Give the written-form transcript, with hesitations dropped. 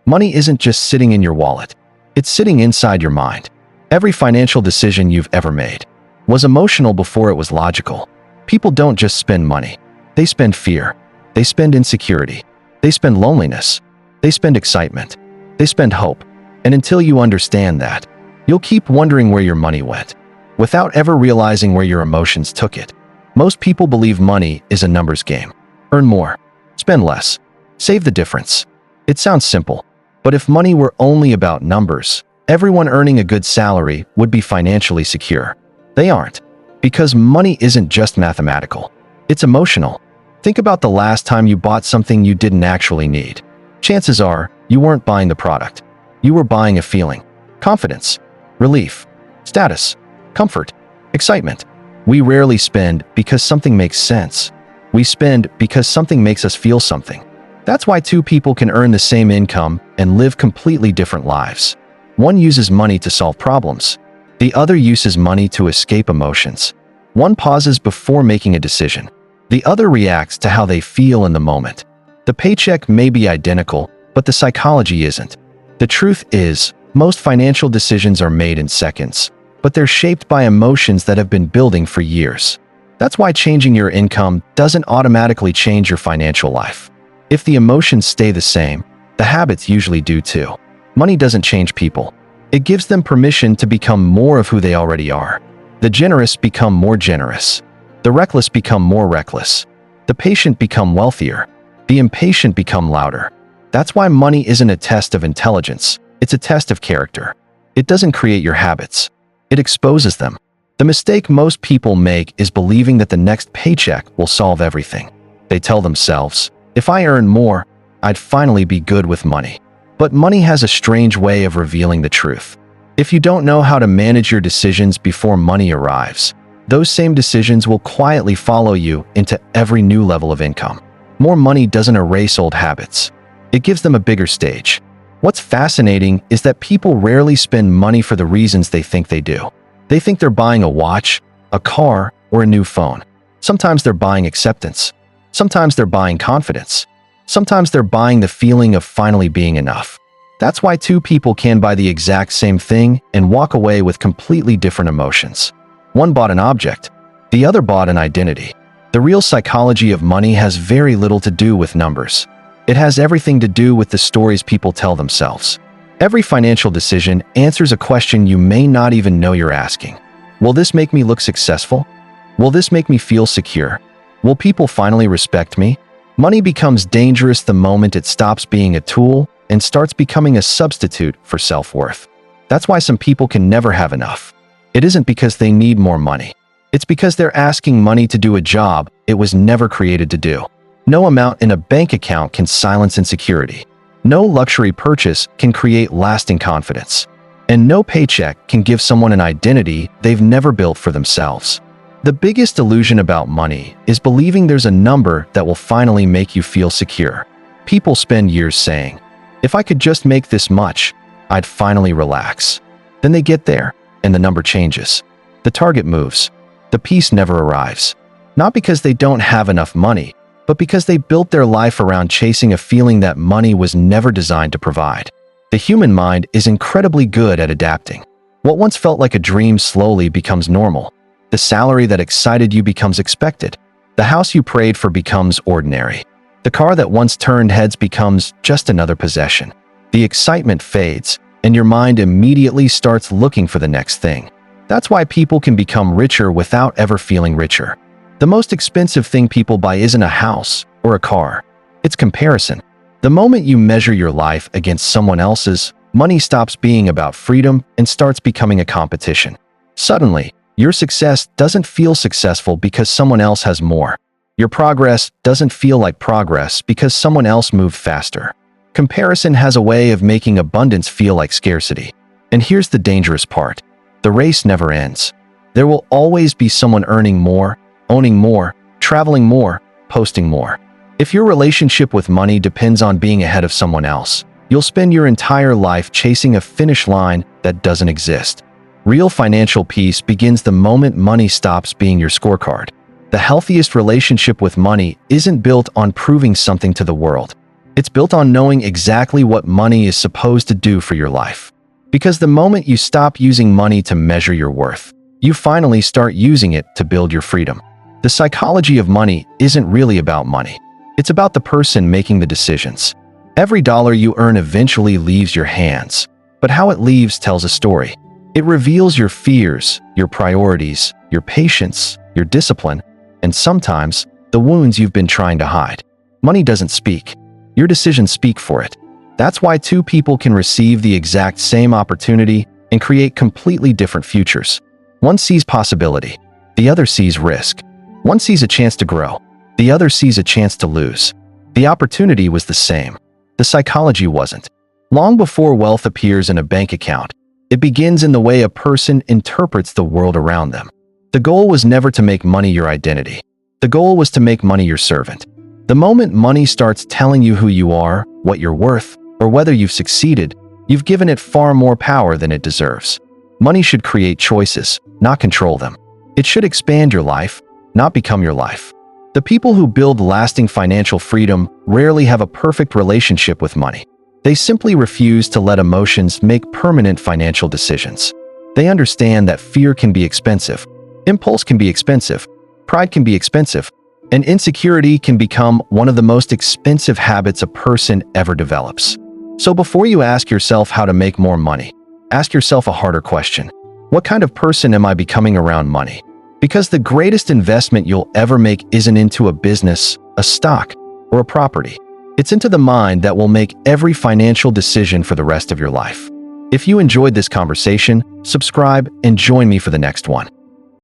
Money isn't just sitting in your wallet. It's sitting inside your mind. Every financial decision you've ever made was emotional before it was logical. People don't just spend money. They spend fear. They spend insecurity. They spend loneliness. They spend excitement. They spend hope. And until you understand that, you'll keep wondering where your money went, without ever realizing where your emotions took it. Most people believe money is a numbers game. Earn more. Spend less. Save the difference. It sounds simple, but if money were only about numbers, everyone earning a good salary would be financially secure. They aren't, because money isn't just mathematical. It's emotional. Think about the last time you bought something you didn't actually need. Chances are, you weren't buying the product. You were buying a feeling, confidence, relief, status, comfort, excitement. We rarely spend because something makes sense. We spend because something makes us feel something. That's why two people can earn the same income and live completely different lives. One uses money to solve problems. The other uses money to escape emotions. One pauses before making a decision. The other reacts to how they feel in the moment. The paycheck may be identical, but the psychology isn't. The truth is, most financial decisions are made in seconds, but they're shaped by emotions that have been building for years. That's why changing your income doesn't automatically change your financial life. If the emotions stay the same, the habits usually do too. Money doesn't change people. It gives them permission to become more of who they already are. The generous become more generous. The reckless become more reckless. The patient become wealthier. The impatient become louder. That's why money isn't a test of intelligence. It's a test of character. It doesn't create your habits. It exposes them. The mistake most people make is believing that the next paycheck will solve everything. They tell themselves, if I earn more, I'd finally be good with money. But money has a strange way of revealing the truth. If you don't know how to manage your decisions before money arrives, those same decisions will quietly follow you into every new level of income. More money doesn't erase old habits. It gives them a bigger stage. What's fascinating is that people rarely spend money for the reasons they think they do. They think they're buying a watch, a car, or a new phone. Sometimes they're buying acceptance. Sometimes they're buying confidence. Sometimes they're buying the feeling of finally being enough. That's why two people can buy the exact same thing and walk away with completely different emotions. One bought an object. The other bought an identity. The real psychology of money has very little to do with numbers. It has everything to do with the stories people tell themselves. Every financial decision answers a question you may not even know you're asking. Will this make me look successful? Will this make me feel secure? Will people finally respect me? Money becomes dangerous the moment it stops being a tool and starts becoming a substitute for self-worth. That's why some people can never have enough. It isn't because they need more money. It's because they're asking money to do a job it was never created to do. No amount in a bank account can silence insecurity. No luxury purchase can create lasting confidence. And no paycheck can give someone an identity they've never built for themselves. The biggest illusion about money is believing there's a number that will finally make you feel secure. People spend years saying, if I could just make this much, I'd finally relax. Then they get there, and the number changes. The target moves. The peace never arrives. Not because they don't have enough money, but because they built their life around chasing a feeling that money was never designed to provide. The human mind is incredibly good at adapting. What once felt like a dream slowly becomes normal. The salary that excited you becomes expected. The house you prayed for becomes ordinary. The car that once turned heads becomes just another possession. The excitement fades, and your mind immediately starts looking for the next thing. That's why people can become richer without ever feeling richer. The most expensive thing people buy isn't a house or a car. It's comparison. The moment you measure your life against someone else's, money stops being about freedom and starts becoming a competition. Suddenly, your success doesn't feel successful because someone else has more. Your progress doesn't feel like progress because someone else moved faster. Comparison has a way of making abundance feel like scarcity. And here's the dangerous part. The race never ends. There will always be someone earning more, owning more, traveling more, posting more. If your relationship with money depends on being ahead of someone else, you'll spend your entire life chasing a finish line that doesn't exist. Real financial peace begins the moment money stops being your scorecard. The healthiest relationship with money isn't built on proving something to the world. It's built on knowing exactly what money is supposed to do for your life. Because the moment you stop using money to measure your worth, you finally start using it to build your freedom. The psychology of money isn't really about money. It's about the person making the decisions. Every dollar you earn eventually leaves your hands, but how it leaves tells a story. It reveals your fears, your priorities, your patience, your discipline, and sometimes the wounds you've been trying to hide. Money doesn't speak. Your decisions speak for it. That's why two people can receive the exact same opportunity and create completely different futures. One sees possibility. The other sees risk. One sees a chance to grow. The other sees a chance to lose. The opportunity was the same. The psychology wasn't. Long before wealth appears in a bank account, it begins in the way a person interprets the world around them. The goal was never to make money your identity. The goal was to make money your servant. The moment money starts telling you who you are, what you're worth, or whether you've succeeded, you've given it far more power than it deserves. Money should create choices, not control them. It should expand your life, not become your life. The people who build lasting financial freedom rarely have a perfect relationship with money. They simply refuse to let emotions make permanent financial decisions. They understand that fear can be expensive, impulse can be expensive, pride can be expensive, and insecurity can become one of the most expensive habits a person ever develops. So before you ask yourself how to make more money, ask yourself a harder question. What kind of person am I becoming around money? Because the greatest investment you'll ever make isn't into a business, a stock, or a property. It's into the mind that will make every financial decision for the rest of your life. If you enjoyed this conversation, subscribe and join me for the next one.